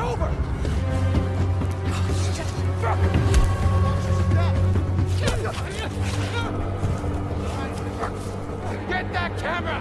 Get that camera!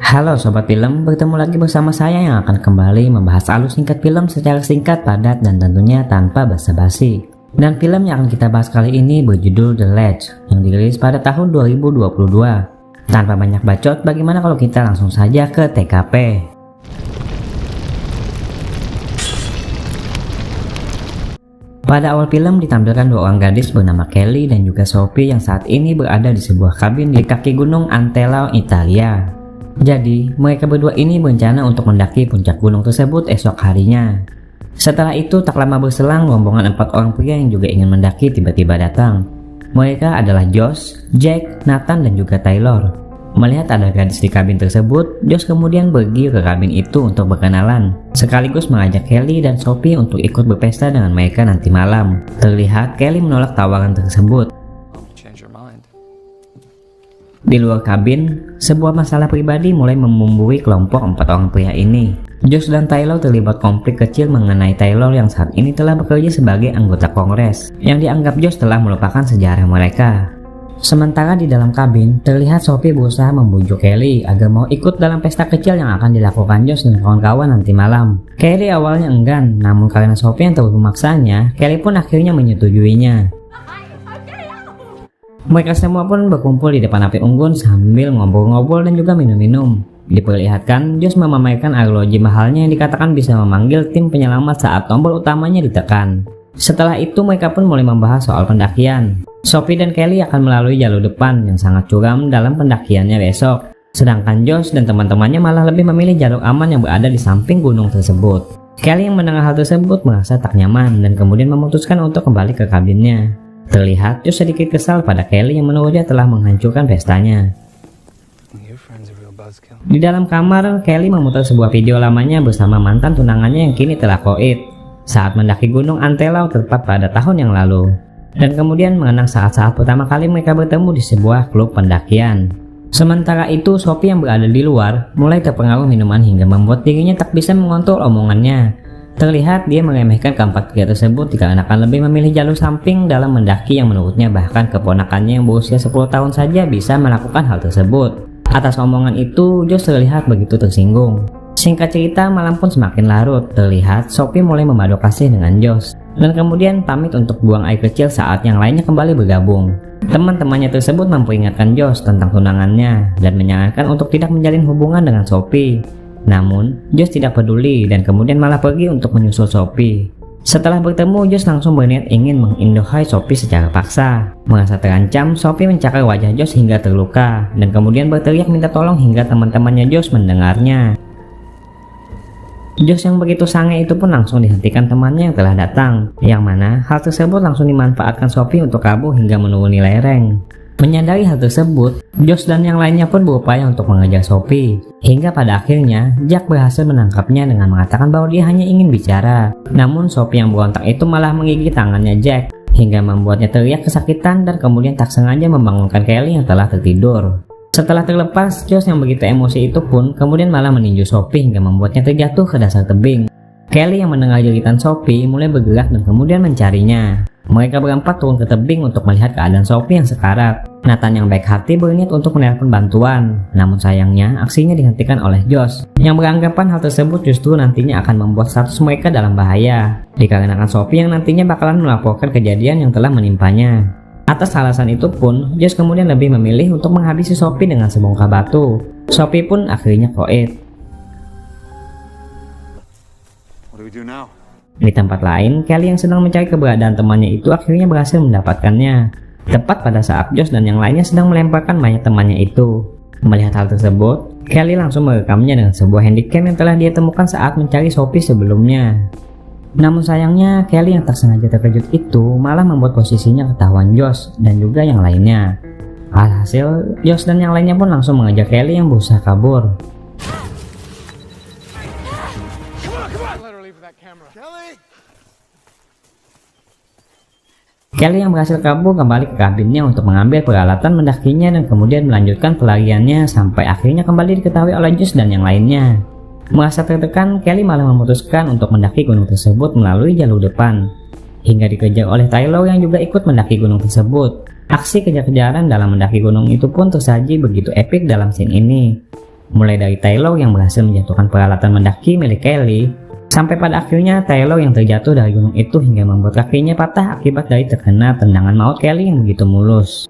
Halo Sobat Film, bertemu lagi bersama saya yang akan kembali membahas alur singkat film secara singkat, padat, dan tentunya tanpa basa-basi. Dan film yang akan kita bahas kali ini berjudul The Ledge yang dirilis pada tahun 2022. Tanpa banyak bacot, bagaimana kalau kita langsung saja ke TKP? Pada awal film ditampilkan dua orang gadis bernama Kelly dan juga Sophie yang saat ini berada di sebuah kabin di kaki gunung Antella, Italia. Jadi, mereka berdua ini berencana untuk mendaki puncak gunung tersebut esok harinya. Setelah itu, tak lama berselang, rombongan 4 orang pria yang juga ingin mendaki tiba-tiba datang. Mereka adalah Josh, Jack, Nathan, dan juga Taylor. Melihat ada gadis di kabin tersebut, Josh kemudian pergi ke kabin itu untuk berkenalan, sekaligus mengajak Kelly dan Sophie untuk ikut berpesta dengan mereka nanti malam. Terlihat Kelly menolak tawaran tersebut. Di luar kabin, sebuah masalah pribadi mulai membumbui kelompok 4 orang pria ini. Josh dan Taylor terlibat konflik kecil mengenai Taylor yang saat ini telah bekerja sebagai anggota Kongres, yang dianggap Josh telah melupakan sejarah mereka. Sementara di dalam kabin, terlihat Sophie berusaha membujuk Kelly agar mau ikut dalam pesta kecil yang akan dilakukan Josh dan kawan-kawan nanti malam. Kelly awalnya enggan, namun karena Sophie yang terus memaksanya, Kelly pun akhirnya menyetujuinya. Mereka semua pun berkumpul di depan api unggun sambil ngobrol-ngobrol dan juga minum-minum. Diperlihatkan Josh memamerkan arloji mahalnya yang dikatakan bisa memanggil tim penyelamat saat tombol utamanya ditekan. Setelah itu mereka pun mulai membahas soal pendakian. Sophie dan Kelly akan melalui jalur depan yang sangat curam dalam pendakiannya besok. Sedangkan Josh dan teman-temannya malah lebih memilih jalur aman yang berada di samping gunung tersebut. Kelly yang mendengar hal tersebut merasa tak nyaman dan kemudian memutuskan untuk kembali ke kabinnya. Terlihat Josh sedikit kesal pada Kelly yang menurutnya telah menghancurkan pestanya. Di dalam kamar, Kelly memutar sebuah video lamanya bersama mantan tunangannya yang kini telah koit saat mendaki gunung Antella tepat pada tahun yang lalu. Dan kemudian mengenang saat-saat pertama kali mereka bertemu di sebuah klub pendakian. Sementara itu, Sophie yang berada di luar mulai terpengaruh minuman hingga membuat dirinya tak bisa mengontrol omongannya. Terlihat dia meremehkan keempat pria tersebut dikarenakan lebih memilih jalur samping dalam mendaki yang menurutnya bahkan keponakannya yang berusia 10 tahun saja bisa melakukan hal tersebut. Atas omongan itu, Josh terlihat begitu tersinggung. Singkat cerita, malam pun semakin larut. Terlihat Sophie mulai memadu kasih dengan Josh dan kemudian pamit untuk buang air kecil saat yang lainnya kembali bergabung. Teman-temannya tersebut memperingatkan Josh tentang tunangannya dan menyarankan untuk tidak menjalin hubungan dengan Sophie. Namun, Josh tidak peduli dan kemudian malah pergi untuk menyusul Sophie. Setelah bertemu, Josh langsung berniat ingin mengindohai Sophie secara paksa. Merasa terancam, Sophie mencakar wajah Josh hingga terluka dan kemudian berteriak minta tolong hingga teman-temannya Josh mendengarnya. Josh yang begitu sange itu pun langsung dihentikan temannya yang telah datang, yang mana hal tersebut langsung dimanfaatkan Sophie untuk kabur hingga menuruni lereng. Menyadari hal tersebut, Josh dan yang lainnya pun berupaya untuk mengejar Sophie. Hingga pada akhirnya, Jack berhasil menangkapnya dengan mengatakan bahwa dia hanya ingin bicara. Namun Sophie yang berontak itu malah menggigit tangannya Jack, hingga membuatnya teriak kesakitan dan kemudian tak sengaja membangunkan Kelly yang telah tertidur. Setelah terlepas, Josh yang begitu emosi itu pun kemudian malah meninju Sophie hingga membuatnya terjatuh ke dasar tebing. Kelly yang mendengar jeritan Sophie mulai bergerak dan kemudian mencarinya. Mereka berempat turun ke tebing untuk melihat keadaan Sophie yang sekarat. Nathan yang baik hati berniat untuk menelpon bantuan, namun sayangnya aksinya dihentikan oleh Josh yang beranggapan hal tersebut justru nantinya akan membuat status mereka dalam bahaya, dikarenakan Sophie yang nantinya bakalan melaporkan kejadian yang telah menimpanya. Atas alasan itu pun, Josh kemudian lebih memilih untuk menghabisi Sophie dengan sebongkah batu. Sophie pun akhirnya koit. Di tempat lain, Kelly yang sedang mencari keberadaan temannya itu akhirnya berhasil mendapatkannya. Tepat pada saat Josh dan yang lainnya sedang melemparkan mayat temannya itu. Melihat hal tersebut, Kelly langsung merekamnya dengan sebuah handycam yang telah dia temukan saat mencari Sophie sebelumnya. Namun sayangnya, Kelly yang tak sengaja terkejut itu malah membuat posisinya ketahuan Josh dan juga yang lainnya. Alhasil, Josh dan yang lainnya pun langsung mengejar Kelly yang berusaha kabur. Kelly yang berhasil kabur kembali ke kabinnya untuk mengambil peralatan mendakinya dan kemudian melanjutkan pelariannya sampai akhirnya kembali diketahui oleh Josh dan yang lainnya. Merasa tertekan, Kelly malah memutuskan untuk mendaki gunung tersebut melalui jalur depan, hingga dikejar oleh Taylor yang juga ikut mendaki gunung tersebut. Aksi kejar-kejaran dalam mendaki gunung itu pun tersaji begitu epik dalam scene ini. Mulai dari Taylor yang berhasil menjatuhkan peralatan mendaki milik Kelly, sampai pada akhirnya Taylor yang terjatuh dari gunung itu hingga membuat kakinya patah akibat dari terkena tendangan maut Kelly yang begitu mulus.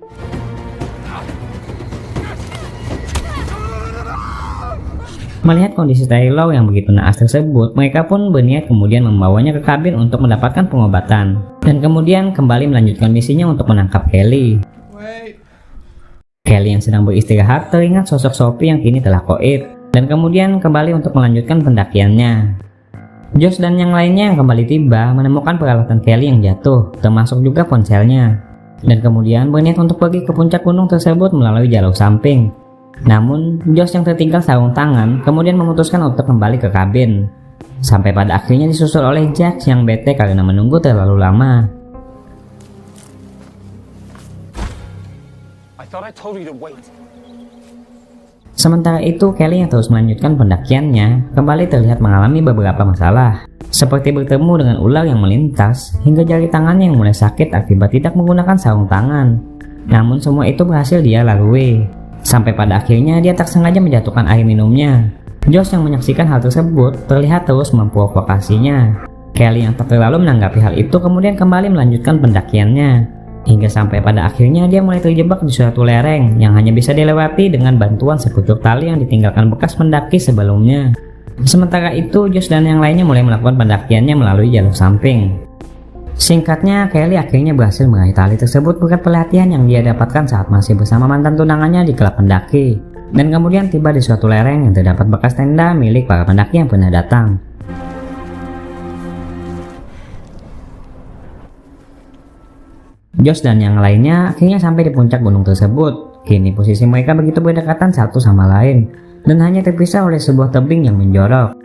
Melihat kondisi Taylor yang begitu naas tersebut, mereka pun berniat kemudian membawanya ke kabin untuk mendapatkan pengobatan, dan kemudian kembali melanjutkan misinya untuk menangkap Kelly. Kelly yang sedang beristirahat teringat sosok Sophie yang kini telah koit, dan kemudian kembali untuk melanjutkan pendakiannya. Josh dan yang lainnya yang kembali tiba menemukan peralatan Kelly yang jatuh, termasuk juga ponselnya, dan kemudian berniat untuk pergi ke puncak gunung tersebut melalui jalur samping. Namun, Josh yang tertinggal sarung tangan kemudian memutuskan untuk kembali ke kabin, sampai pada akhirnya disusul oleh Jack yang bete karena menunggu terlalu lama. Sementara itu, Kelly yang terus melanjutkan pendakiannya kembali terlihat mengalami beberapa masalah, seperti bertemu dengan ular yang melintas hingga jari tangannya yang mulai sakit akibat tidak menggunakan sarung tangan. Namun semua itu berhasil dia lalui, sampai pada akhirnya dia tak sengaja menjatuhkan air minumnya. Josh yang menyaksikan hal tersebut terlihat terus memprovokasinya. Kelly yang tak terlalu menanggapi hal itu kemudian kembali melanjutkan pendakiannya, hingga sampai pada akhirnya dia mulai terjebak di suatu lereng yang hanya bisa dilewati dengan bantuan sepucuk tali yang ditinggalkan bekas pendaki sebelumnya. Sementara itu, Josh dan yang lainnya mulai melakukan pendakiannya melalui jalur samping. Singkatnya, Kelly akhirnya berhasil meraih tali tersebut berkat pelatihan yang dia dapatkan saat masih bersama mantan tunangannya di klub pendaki, dan kemudian tiba di suatu lereng yang terdapat bekas tenda milik para pendaki yang pernah datang. Josh dan yang lainnya akhirnya sampai di puncak gunung tersebut. Kini posisi mereka begitu berdekatan satu sama lain, dan hanya terpisah oleh sebuah tebing yang menjorok.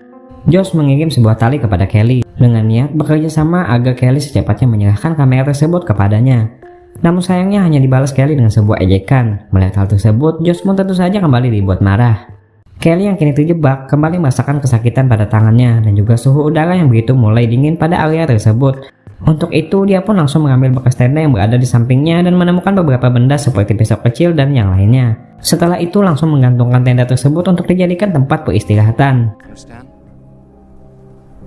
Josh mengirim sebuah tali kepada Kelly dengan niat bekerja sama agar Kelly secepatnya menyerahkan kamera tersebut kepadanya. Namun sayangnya hanya dibalas Kelly dengan sebuah ejekan. Melihat hal tersebut, Josh pun tentu saja kembali dibuat marah. Kelly yang kini terjebak kembali merasakan kesakitan pada tangannya dan juga suhu udara yang begitu mulai dingin pada area tersebut. Untuk itu, dia pun langsung mengambil bekas tenda yang berada di sampingnya dan menemukan beberapa benda seperti pisau kecil dan yang lainnya. Setelah itu langsung menggantungkan tenda tersebut untuk dijadikan tempat peristirahatan.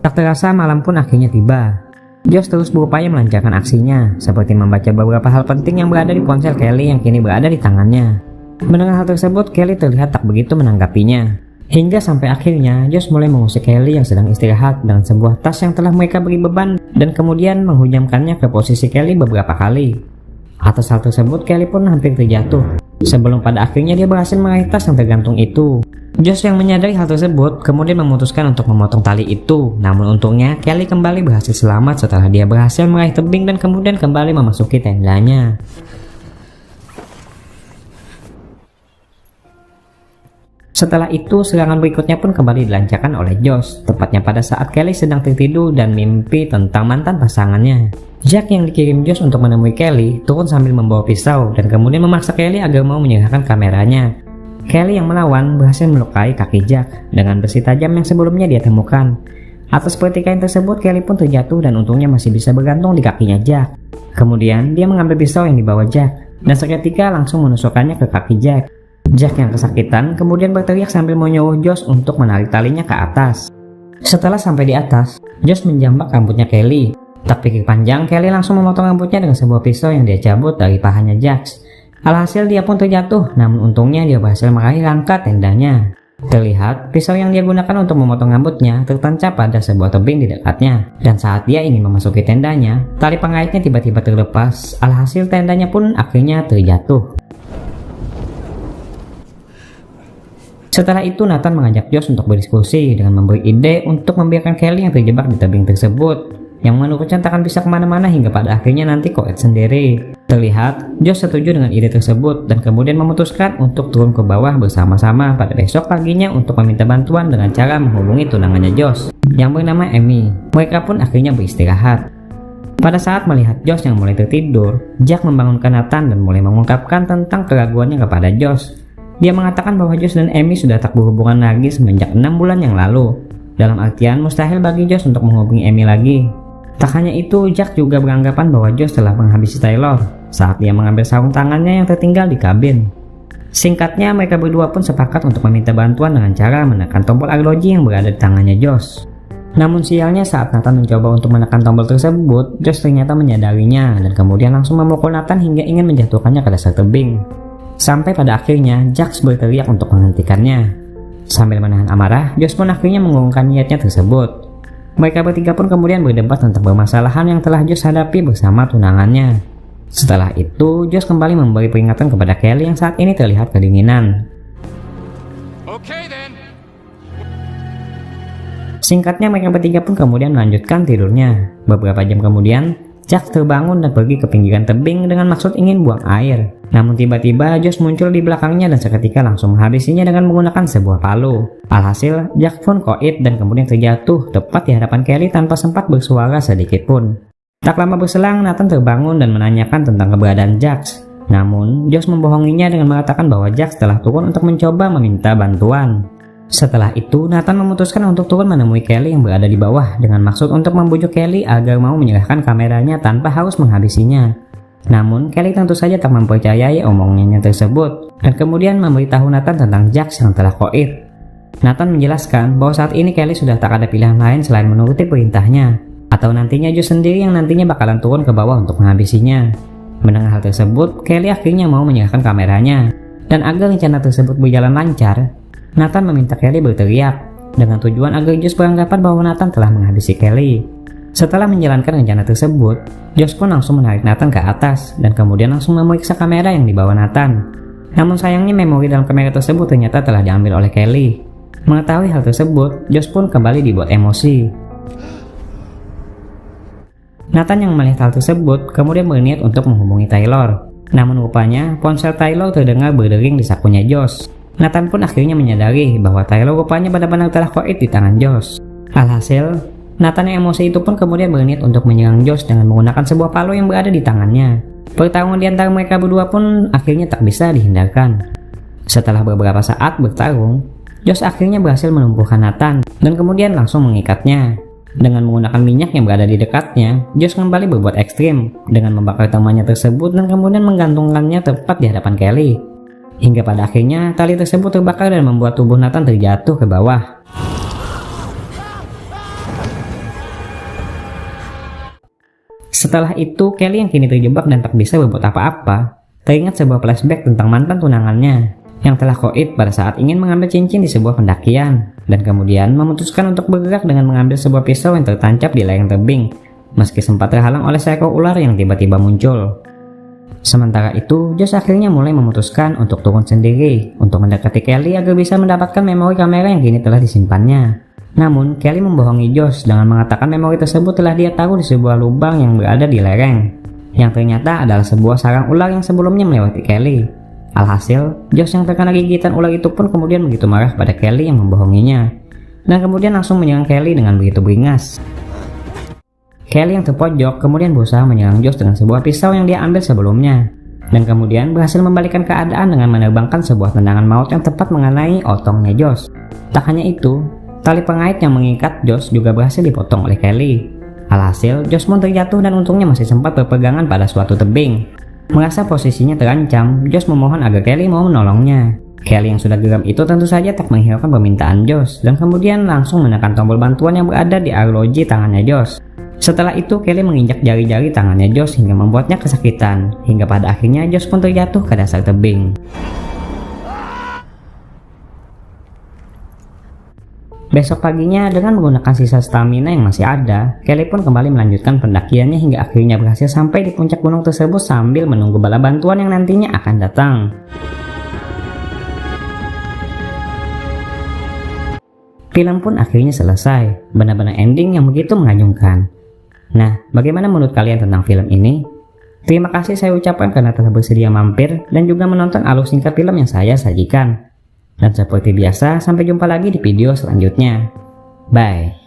Tak terasa malam pun akhirnya tiba. Josh terus berupaya melancarkan aksinya, seperti membaca beberapa hal penting yang berada di ponsel Kelly yang kini berada di tangannya. Mendengar hal tersebut, Kelly terlihat tak begitu menanggapinya. Hingga sampai akhirnya, Josh mulai mengusik Kelly yang sedang istirahat dengan sebuah tas yang telah mereka beri beban dan kemudian menghujamkannya ke posisi Kelly beberapa kali. Atas hal tersebut, Kelly pun hampir terjatuh, sebelum pada akhirnya dia berhasil meraih tas yang tergantung itu. Josh yang menyadari hal tersebut kemudian memutuskan untuk memotong tali itu, namun untungnya Kelly kembali berhasil selamat setelah dia berhasil meraih tebing dan kemudian kembali memasuki tendanya. Setelah itu, serangan berikutnya pun kembali dilancarkan oleh Josh, tepatnya pada saat Kelly sedang tertidur dan mimpi tentang mantan pasangannya. Jack yang dikirim Josh untuk menemui Kelly turun sambil membawa pisau dan kemudian memaksa Kelly agar mau menyerahkan kameranya. Kelly yang melawan berhasil melukai kaki Jack dengan besi tajam yang sebelumnya dia temukan. Atas pertikaian tersebut, Kelly pun terjatuh dan untungnya masih bisa bergantung di kakinya Jack. Kemudian dia mengambil pisau yang dibawa Jack dan seketika langsung menusukkannya ke kaki Jack. Jack yang kesakitan kemudian berteriak sambil menyuruh Josh untuk menarik talinya ke atas. Setelah sampai di atas, Josh menjambak rambutnya Kelly. Tak pikir panjang, Kelly langsung memotong rambutnya dengan sebuah pisau yang dia cabut dari pahanya Jack. Alhasil dia pun terjatuh, namun untungnya dia berhasil meraih rangka tendanya. Terlihat pisau yang dia gunakan untuk memotong rambutnya tertancap pada sebuah tebing di dekatnya, dan saat dia ingin memasuki tendanya, tali pengaitnya tiba-tiba terlepas. Alhasil tendanya pun akhirnya terjatuh. Setelah itu, Nathan mengajak Josh untuk berdiskusi dengan memberi ide untuk membiarkan Kelly yang terjebak di tebing tersebut, yang menurutnya tak akan bisa kemana-mana hingga pada akhirnya nanti koet sendiri. Terlihat, Josh setuju dengan ide tersebut dan kemudian memutuskan untuk turun ke bawah bersama-sama pada besok paginya untuk meminta bantuan dengan cara menghubungi tunangannya Josh yang bernama Amy. Mereka pun akhirnya beristirahat. Pada saat melihat Josh yang mulai tertidur, Jack membangunkan Nathan dan mulai mengungkapkan tentang keraguannya kepada Josh. Dia mengatakan bahwa Josh dan Amy sudah tak berhubungan lagi semenjak 6 bulan yang lalu. Dalam artian mustahil bagi Josh untuk menghubungi Amy lagi. Tak hanya itu, Jack juga beranggapan bahwa Josh telah menghabisi Taylor saat dia mengambil sarung tangannya yang tertinggal di kabin. Singkatnya, mereka berdua pun sepakat untuk meminta bantuan dengan cara menekan tombol arloji yang berada di tangannya Josh. Namun sialnya saat Nathan mencoba untuk menekan tombol tersebut, Josh ternyata menyadarinya dan kemudian langsung memukul Nathan hingga ingin menjatuhkannya ke dasar tebing. Sampai pada akhirnya, Jack berteriak untuk menghentikannya. Sambil menahan amarah, Josh pun akhirnya mengurungkan niatnya tersebut. Mereka bertiga pun kemudian berdebat tentang permasalahan yang telah Josh hadapi bersama tunangannya. Setelah itu, Josh kembali memberi peringatan kepada Kelly yang saat ini terlihat kedinginan. Singkatnya, mereka bertiga pun kemudian melanjutkan tidurnya. Beberapa jam kemudian, Jack terbangun dan pergi ke pinggiran tebing dengan maksud ingin buang air. Namun tiba-tiba Josh muncul di belakangnya dan seketika langsung menghabisinya dengan menggunakan sebuah palu. Alhasil, Jack pun koit dan kemudian terjatuh tepat di hadapan Kelly tanpa sempat bersuara sedikit pun. Tak lama berselang, Nathan terbangun dan menanyakan tentang keberadaan Jack. Namun, Josh membohonginya dengan mengatakan bahwa Jack telah turun untuk mencoba meminta bantuan. Setelah itu, Nathan memutuskan untuk turun menemui Kelly yang berada di bawah dengan maksud untuk membujuk Kelly agar mau menyerahkan kameranya tanpa harus menghabisinya. Namun, Kelly tentu saja tak mempercayai omongannya tersebut dan kemudian memberitahu Nathan tentang Jack yang telah koit. Nathan menjelaskan bahwa saat ini Kelly sudah tak ada pilihan lain selain menuruti perintahnya, atau nantinya Josh sendiri yang nantinya bakalan turun ke bawah untuk menghabisinya. Mendengar hal tersebut, Kelly akhirnya mau menyerahkan kameranya, dan agar rencana tersebut berjalan lancar, Nathan meminta Kelly berteriak dengan tujuan agar Josh beranggapan bahwa Nathan telah menghabisi Kelly. Setelah menjalankan rencana tersebut, Josh pun langsung menarik Nathan ke atas dan kemudian langsung memeriksa kamera yang dibawa Nathan. Namun sayangnya memori dalam kamera tersebut ternyata telah diambil oleh Kelly. Mengetahui hal tersebut, Josh pun kembali dibuat emosi. Nathan yang melihat hal tersebut kemudian berniat untuk menghubungi Taylor. Namun rupanya ponsel Taylor terdengar berdering di sakunya Josh. Nathan pun akhirnya menyadari bahwa Taylor rupanya benar-benar telah koit di tangan Josh. Alhasil, Nathan yang emosi itu pun kemudian berniat untuk menyerang Josh dengan menggunakan sebuah palu yang berada di tangannya. Pertarungan di antara mereka berdua pun akhirnya tak bisa dihindarkan. Setelah beberapa saat bertarung, Josh akhirnya berhasil melumpuhkan Nathan dan kemudian langsung mengikatnya. Dengan menggunakan minyak yang berada di dekatnya, Josh kembali berbuat ekstrim dengan membakar temannya tersebut dan kemudian menggantungkannya tepat di hadapan Kelly. Hingga pada akhirnya tali tersebut terbakar dan membuat tubuh Nathan terjatuh ke bawah. Setelah itu, Kelly yang kini terjebak dan tak bisa berbuat apa-apa, teringat sebuah flashback tentang mantan tunangannya yang telah koit pada saat ingin mengambil cincin di sebuah pendakian, dan kemudian memutuskan untuk bergerak dengan mengambil sebuah pisau yang tertancap di lereng tebing, meski sempat terhalang oleh seekor ular yang tiba-tiba muncul. Sementara itu, Josh akhirnya mulai memutuskan untuk turun sendiri untuk mendekati Kelly agar bisa mendapatkan memori kamera yang kini telah disimpannya. Namun, Kelly membohongi Josh dengan mengatakan memori tersebut telah dia taruh di sebuah lubang yang berada di lereng, yang ternyata adalah sebuah sarang ular yang sebelumnya melewati Kelly. Alhasil, Josh yang terkena gigitan ular itu pun kemudian begitu marah pada Kelly yang membohonginya, dan kemudian langsung menyerang Kelly dengan begitu beringas. Kelly yang terpojok kemudian berusaha menyerang Josh dengan sebuah pisau yang dia ambil sebelumnya, dan kemudian berhasil membalikan keadaan dengan menerbangkan sebuah tendangan maut yang tepat mengenai otongnya Josh. Tak hanya itu, tali pengait yang mengikat Josh juga berhasil dipotong oleh Kelly. Alhasil, Josh pun terjatuh dan untungnya masih sempat berpegangan pada suatu tebing. Merasa posisinya terancam, Josh memohon agar Kelly mau menolongnya. Kelly yang sudah geram itu tentu saja tak menghiraukan permintaan Josh dan kemudian langsung menekan tombol bantuan yang berada di arloji tangannya Josh. Setelah itu, Kelly menginjak jari-jari tangannya Josh hingga membuatnya kesakitan, hingga pada akhirnya Josh pun terjatuh ke dasar tebing. Besok paginya, dengan menggunakan sisa stamina yang masih ada, Kelly pun kembali melanjutkan pendakiannya hingga akhirnya berhasil sampai di puncak gunung tersebut sambil menunggu bala bantuan yang nantinya akan datang. Film pun akhirnya selesai, benar-benar ending yang begitu mengagumkan. Nah, bagaimana menurut kalian tentang film ini? Terima kasih saya ucapkan karena telah bersedia mampir dan juga menonton alur singkat film yang saya sajikan. Dan seperti biasa, sampai jumpa lagi di video selanjutnya. Bye.